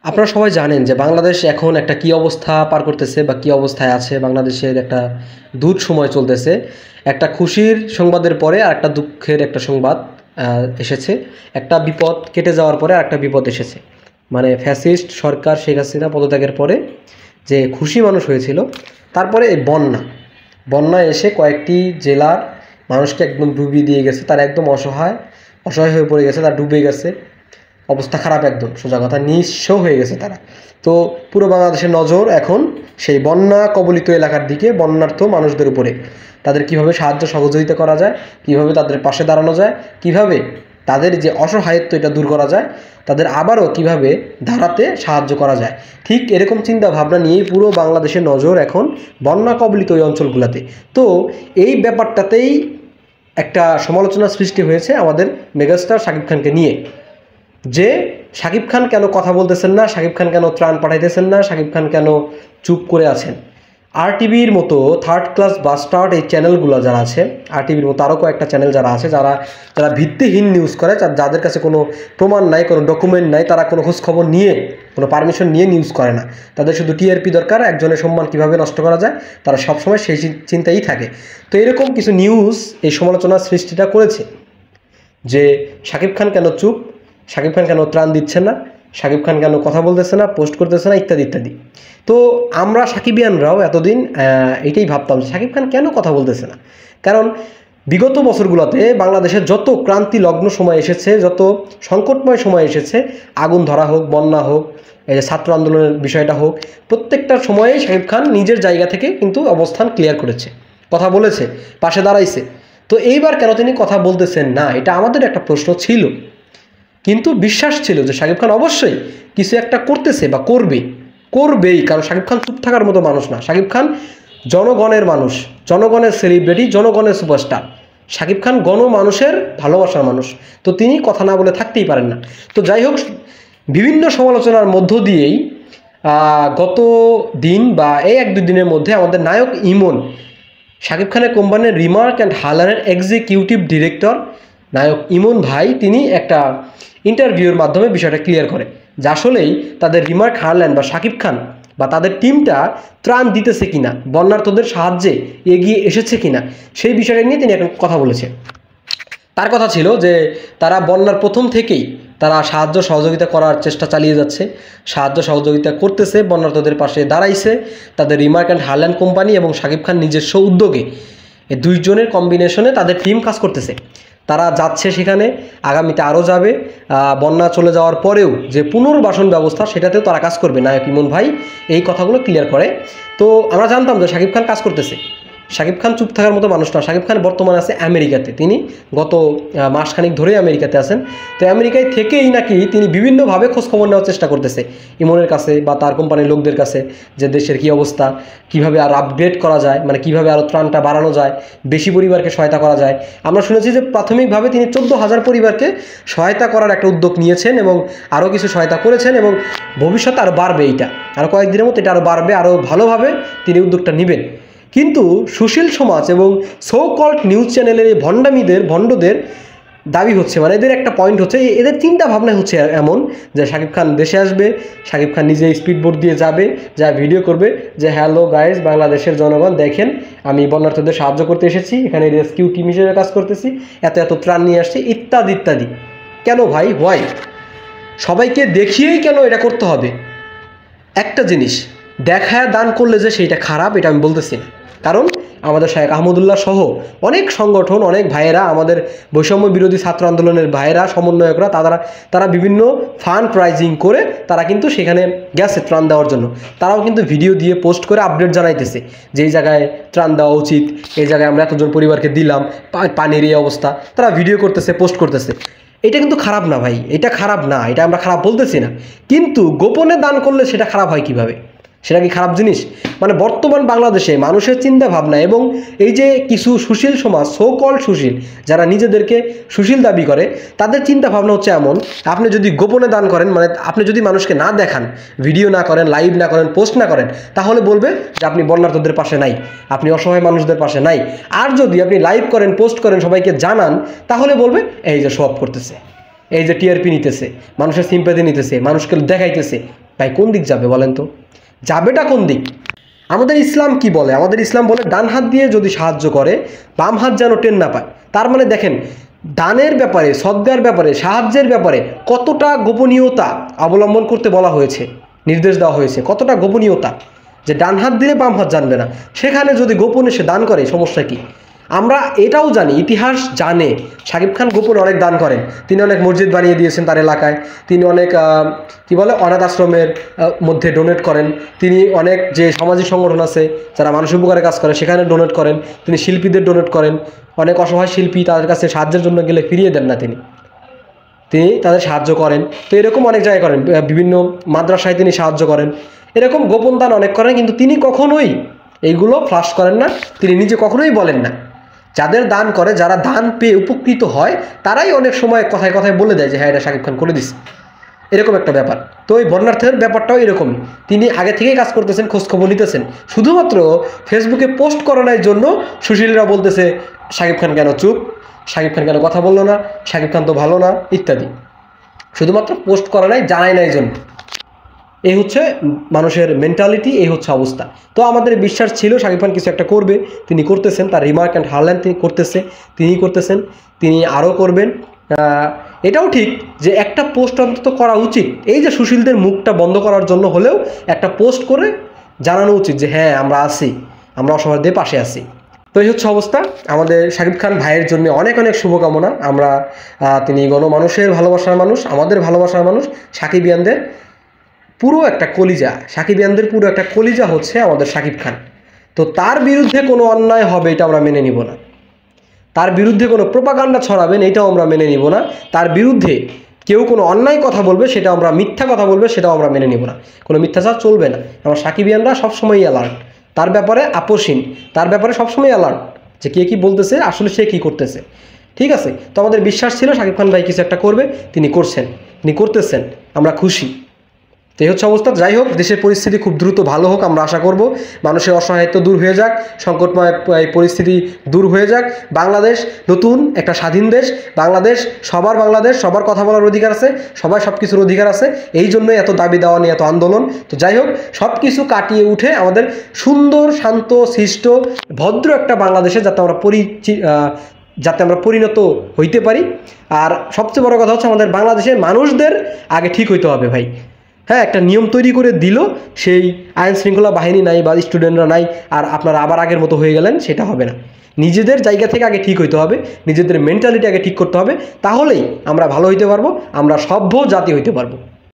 আপনারা সবাই জানেন যে বাংলাদেশ এখন একটা কি অবস্থা পার করতেছে বা কি অবস্থায় আছে। বাংলাদেশের একটা দুঃ সময় চলতেছে। একটা খুশির সংবাদের পরে আর একটা দুঃখের একটা সংবাদ এসেছে। একটা বিপদ কেটে যাওয়ার পরে আর একটা বিপদ এসেছে। মানে ফ্যাসিস্ট সরকার শেখ হাসিনা পদত্যাগের পরে যে খুশি মানুষ হয়েছিল, তারপরে এই বন্যা এসে কয়েকটি জেলার মানুষকে একদম ডুবিয়ে দিয়ে গেছে। তারা একদম অসহায় হয়ে পড়ে গেছে, তারা ডুবে গেছে, অবস্থা খারাপ, একদম সোজা কথা নিঃস্ব হয়ে গেছে তারা। তো পুরো বাংলাদেশের নজর এখন সেই বন্যা কবলিত এলাকার দিকে, বন্যার্থ মানুষদের উপরে। তাদের কিভাবে সাহায্য সহযোগিতা করা যায়, কিভাবে তাদের পাশে দাঁড়ানো যায়, কিভাবে তাদের যে অসহায়ত্ব এটা দূর করা যায়, তাদের আবারও কিভাবে দাঁড়াতে সাহায্য করা যায়। ঠিক এরকম চিন্তা ভাবনা নিয়েই পুরো বাংলাদেশের নজর এখন বন্যা কবলিত ওই অঞ্চলগুলোতে। তো এই ব্যাপারটাতেই একটা সমালোচনার সৃষ্টি হয়েছে আমাদের মেগাস্টার শাকিব খানকে নিয়ে, যে শাকিব খান কেন কথা বলতেছেন না, শাকিব খান কেন ত্রাণ পাঠাইতেছেন না, শাকিব খান কেন চুপ করে আছেন। আরটিভির মতো থার্ড ক্লাস বাস্টার্ড এই চ্যানেলগুলো যারা আছে, আরটিভির মতো আরও কয়েকটা চ্যানেল যারা আছে, যারা ভিত্তিহীন নিউজ করে, যাদের কাছে কোনো প্রমাণ নাই, কোনো ডকুমেন্ট নাই, তারা কোনো খোঁজখবর নিয়ে, কোনো পারমিশন নিয়ে নিউজ করে না। তাদের শুধু টিআরপি দরকার, একজনের সম্মান কীভাবে নষ্ট করা যায়, তারা সবসময় সেই চিন্তাই থাকে। তো এরকম কিছু নিউজ এই সমালোচনার সৃষ্টিটা করেছে যে শাকিব খান কেন চুপ, শাকিব খান কেন ত্রাণ দিচ্ছে না, শাকিব খান কেন কথা বলতেছে না, পোস্ট করতেছে না, ইত্যাদি ইত্যাদি। তো আমরা সাকিবিয়ানরাও এতদিন এটাই ভাবতাম যে শাকিব খান কেন কথা বলতেছে না। কারণ বিগত বছরগুলোতে বাংলাদেশের যত ক্রান্তি লগ্ন সময় এসেছে, যত সংকটময় সময় এসেছে, আগুন ধরা হোক, বন্যা হোক, এই যে ছাত্র আন্দোলনের বিষয়টা হোক, প্রত্যেকটা সময়ে শাকিব খান নিজের জায়গা থেকে কিন্তু অবস্থান ক্লিয়ার করেছে, কথা বলেছে, পাশে দাঁড়াইছে। তো এইবার কেন তিনি কথা বলতেছেন না, এটা আমাদের একটা প্রশ্ন ছিল। কিন্তু বিশ্বাস ছিল যে শাকিব খান অবশ্যই কিছু একটা করতেছে বা করবেই, কারণ শাকিব খান চুপ থাকার মতো মানুষ না। শাকিব খান জনগণের মানুষ, জনগণের সেলিব্রিটি, জনগণের সুপারস্টার। শাকিব খান গণমানুষের ভালোবাসার মানুষ, তো তিনি কথা না বলে থাকতেই পারেন না। তো যাই হোক, বিভিন্ন সমালোচনার মধ্য দিয়েই গত দিন বা এই 1-2 দিনের মধ্যে আমাদের নায়ক ইমন, শাকিব খানের কোম্পানির রিমার্ক অ্যান্ড হালারের এক্সিকিউটিভ ডিরেক্টর নায়ক ইমন ভাই, তিনি একটা ইন্টারভিউর মাধ্যমে বিষয়টা ক্লিয়ার করে যে আসলেই তাদের রিমার্ক হারল্যান্ড বা শাকিব খান বা তাদের টিমটা ত্রাণ দিতেছে কিনা, বন্যার্থদের সাহায্যে এগিয়ে এসেছে কিনা, সেই বিষয়টা নিয়ে তিনি এখন কথা বলেছে। তার কথা ছিল যে তারা বন্যার প্রথম থেকেই তারা সাহায্য সহযোগিতা করার চেষ্টা চালিয়ে যাচ্ছে, সাহায্য সহযোগিতা করতেছে, বন্যার্থদের পাশে দাঁড়াইছে। তাদের রিমার্ক অ্যান্ড হারল্যান্ড কোম্পানি এবং শাকিব খান নিজস্ব উদ্যোগে, এই দুইজনের কম্বিনেশনে তাদের টিম কাজ করতেছে। তারা যাচ্ছে সেখানে, আগামীতে আরও যাবে। বন্যা চলে যাওয়ার পরেও যে পুনর্বাসন ব্যবস্থা, সেটাতেও তারা কাজ করবে। নায়ক ইমন ভাই এই কথাগুলো ক্লিয়ার করে। তো আমরা জানতাম যে শাকিব খান কাজ করতেছে, শাকিব খান চুপ থাকার মতো মানুষ না। শাকিব খান বর্তমানে আছে আমেরিকাতে, তিনি গত মাসখানিক ধরেই আমেরিকাতে আছেন। তো আমেরিকায় থেকেই নাকি তিনি বিভিন্নভাবে খোঁজখবর নেওয়ার চেষ্টা করতেছে ইমনের কাছে বা তার কোম্পানির লোকদের কাছে, যে দেশের কী অবস্থা, কিভাবে আরও আপগ্রেড করা যায়, মানে কিভাবে আরও ত্রাণটা বাড়ানো যায়, বেশি পরিবারকে সহায়তা করা যায়। আমরা শুনেছি যে প্রাথমিকভাবে তিনি 14,000 পরিবারকে সহায়তা করার একটা উদ্যোগ নিয়েছেন এবং আরও কিছু সহায়তা করেছেন, এবং ভবিষ্যতে আরও বাড়বে। এইটা আরও কয়েকদিনের মতো এটা আরও বাড়বে, আরও ভালোভাবে তিনি উদ্যোগটা নেবেন। কিন্তু সুশীল সমাজ এবং সো কল্ড নিউজ চ্যানেলের এই ভণ্ডদের দাবি হচ্ছে, মানে এদের একটা পয়েন্ট হচ্ছে, এদের চিন্তা ভাবনা হচ্ছে এমন যে শাকিব খান দেশে আসবে, শাকিব খান নিজে স্পিডবোট দিয়ে যাবে, যা ভিডিও করবে যে হ্যালো গাইজ, বাংলাদেশের জনগণ দেখেন, আমি বন্যার্থদের সাহায্য করতে এসেছি, এখানে রেস্কিউ টিম হিসেবে কাজ করতেছি, এত এত ত্রাণ নিয়ে আসছি, ইত্যাদি ইত্যাদি। কেন ভাই, হোয়াই? সবাইকে দেখিয়েই কেন এটা করতে হবে? একটা জিনিস দেখায় দান করলে যে সেইটা খারাপ, এটা আমি বলতেছি না। কারণ আমাদের শায়েখ আহমদুল্লাহ সহ অনেক সংগঠন, অনেক ভাইয়েরা, আমাদের বৈষম্য বিরোধী ছাত্র আন্দোলনের ভাইয়েরা, সমন্বয়করা, তারা বিভিন্ন ফান্ড প্রাইজিং করে তারা কিন্তু সেখানে গেছে ত্রাণ দেওয়ার জন্য। তারাও কিন্তু ভিডিও দিয়ে পোস্ট করে আপডেট জানাইতেছে যে এই জায়গায় ত্রাণ দেওয়া উচিত, এই জায়গায় আমরা এতজন পরিবারকে দিলাম, পানির এই অবস্থা, তারা ভিডিও করতেছে, পোস্ট করতেছে। এটা কিন্তু খারাপ না ভাই, এটা খারাপ না, এটা আমরা খারাপ বলতেছি না। কিন্তু গোপনে দান করলে সেটা খারাপ হয় কিভাবে? সেটা কি খারাপ জিনিস? মানে বর্তমান বাংলাদেশে মানুষের চিন্তা ভাবনা এবং এই যে কিছু সুশীল সমাজ, সো কল্ড সুশীল, যারা নিজেদেরকে সুশীল দাবি করে, তাদের চিন্তা ভাবনা হচ্ছে এমন, আপনি যদি গোপনে দান করেন, মানে আপনি যদি মানুষকে না দেখান, ভিডিও না করেন, লাইভ না করেন, পোস্ট না করেন, তাহলে বলবে যে আপনি বন্যার্থদের পাশে নাই, আপনি অসহায় মানুষদের পাশে নাই। আর যদি আপনি লাইভ করেন, পোস্ট করেন, সবাইকে জানান, তাহলে বলবে এই যে শো অফ করতেছে, এই যে টিআরপি নিতেছে, মানুষের সিম্প্যাথি নিতেছে, মানুষকে দেখাইতেছে, তাই কোন দিক যাবে বলেন তো? যাবেটা কোন দিক? আমাদের ইসলাম কি বলে? আমাদের ইসলাম বলে ডান হাত দিয়ে যদি সাহায্য করে বাম হাত যেন টেন না পায়। তার মানে দেখেন দানের ব্যাপারে, সদ্গার ব্যাপারে, সাহায্যের ব্যাপারে কতটা গোপনীয়তা অবলম্বন করতে বলা হয়েছে, নির্দেশ দেওয়া হয়েছে, কতটা গোপনীয়তা, যে ডান হাত দিলে বাম হাত জানবে না। সেখানে যদি গোপনে সে দান করে সমস্যা কি? আমরা এটাও জানি, ইতিহাস জানে শাকিব খান গোপনে অনেক দান করেন। তিনি অনেক মসজিদ বানিয়ে দিয়েছেন তার এলাকায়, তিনি অনেক কি বলে অনাথ আশ্রমের মধ্যে ডোনেট করেন, তিনি অনেক যে সামাজিক সংগঠন আছে যারা মানুষ উপকারে কাজ করে সেখানে ডোনেট করেন, তিনি শিল্পীদের ডোনেট করেন, অনেক অসহায় শিল্পী তাদের কাছে সাহায্যের জন্য গেলে ফিরিয়ে দেন না, তিনি তাদের সাহায্য করেন। তো এরকম অনেক জায়গায় করেন, বিভিন্ন মাদ্রাসায় তিনি সাহায্য করেন, এরকম গোপন দান অনেক করেন, কিন্তু তিনি কখনোই এইগুলো ফ্লাশ করেন না, তিনি নিজে কখনোই বলেন না। যাদের দান করে, যারা দান পেয়ে উপকৃত হয়, তারাই অনেক সময় কথায় কথায় বলে দেয় যে হ্যাঁ এটা শাকিব খান করে দিচ্ছে, এরকম একটা ব্যাপার। তো ওই বর্ণার্থের ব্যাপারটাও এরকমই, তিনি আগে থেকেই কাজ করতেছেন, খোঁজখবর নিতেছেন, শুধুমাত্র ফেসবুকে পোস্ট করানোর জন্য সুশীলরা বলতেছে শাকিব খান কেন চুপ, শাকিব খান কেন কথা বললো না, শাকিব খান তো ভালো না ইত্যাদি, শুধুমাত্র পোস্ট করা নাই, জানাই নাই জন্য। এই হচ্ছে মানুষের মেন্টালিটি, এই হচ্ছে অবস্থা। তো আমাদের বিশ্বাস ছিল শাকিব খান কিছু একটা করবে, তিনি করতেছেন, তার রিমার্ক অ্যান্ড হারল্যান্ড তিনি করতেছেন, তিনি আরও করবেন। এটাও ঠিক যে একটা পোস্ট অন্তত করা উচিত, এই যে সুশীলদের মুখটা বন্ধ করার জন্য হলেও একটা পোস্ট করে জানানো উচিত যে হ্যাঁ আমরা আছি, আমরা অসহায়দের পাশে আছি। তো এই হচ্ছে অবস্থা। আমাদের শাকিব খান ভাইয়ের জন্য অনেক অনেক শুভকামনা। আমরা তিনি গণমানুষের ভালোবাসার মানুষ, আমাদের ভালোবাসার মানুষ, সাকিবিয়ানদের পুরো একটা কলিজা, সাকিবিয়ানদের পুরো একটা কলিজা হচ্ছে আমাদের শাকিব খান। তো তার বিরুদ্ধে কোনো অন্যায় হবে এটা আমরা মেনে নিব না, তার বিরুদ্ধে কোনো প্রোপাগান্ডা ছড়াবেন এটাও আমরা মেনে নিব না, তার বিরুদ্ধে কেউ কোনো অন্যায় কথা বলবে, সেটা আমরা মিথ্যা কথা বলবে সেটাও আমরা মেনে নিব না, কোনো মিথ্যাচার চলবে না। আমার সাকিবিয়ানরা সবসময়ই অ্যালার্ট, তার ব্যাপারে আপোষহীন, তার ব্যাপারে সবসময় অ্যালার্ট যে কে কী বলতেছে, আসলে সে কী করতেছে। ঠিক আছে, তো আমাদের বিশ্বাস ছিল শাকিব খান ভাই কিছু একটা করবে, তিনি করছেন, তিনি করতেছেন, আমরা খুশি। তো এই হচ্ছে অবস্থা। যাই হোক, দেশের পরিস্থিতি খুব দ্রুত ভালো হোক আমরা আশা করব, মানুষের অসহায়ত্ব দূর হয়ে যাক, সংকটময় পরিস্থিতি দূর হয়ে যাক, বাংলাদেশ নতুন একটা স্বাধীন দেশ, বাংলাদেশ সবার কথা বলার অধিকার আছে, সবার সব কিছুর অধিকার আছে, এই জন্যই এত দাবি দেওয়া নিয়ে এত আন্দোলন। তো যাই হোক, সব কিছু কাটিয়ে উঠে আমাদের সুন্দর শান্ত শিষ্ট ভদ্র একটা বাংলাদেশে যাতে আমরা পরিণত হইতে পারি। আর সবচেয়ে বড় কথা হচ্ছে আমাদের বাংলাদেশের মানুষদের আগে ঠিক হইতে হবে ভাই। হ্যাঁ, একটা নিয়ম তৈরি করে দিল, সেই আইন শৃঙ্খলা বাহিনী নাই বা স্টুডেন্টরা নাই, আর আপনারা আবার আগের মতো হয়ে গেলেন, সেটা হবে না। নিজেদের জায়গা থেকে আগে ঠিক হইতে হবে, নিজেদের মেন্টালিটি আগে ঠিক করতে হবে, তাহলেই আমরা ভালো হইতে পারবো, আমরা সভ্য জাতি হইতে পারবো।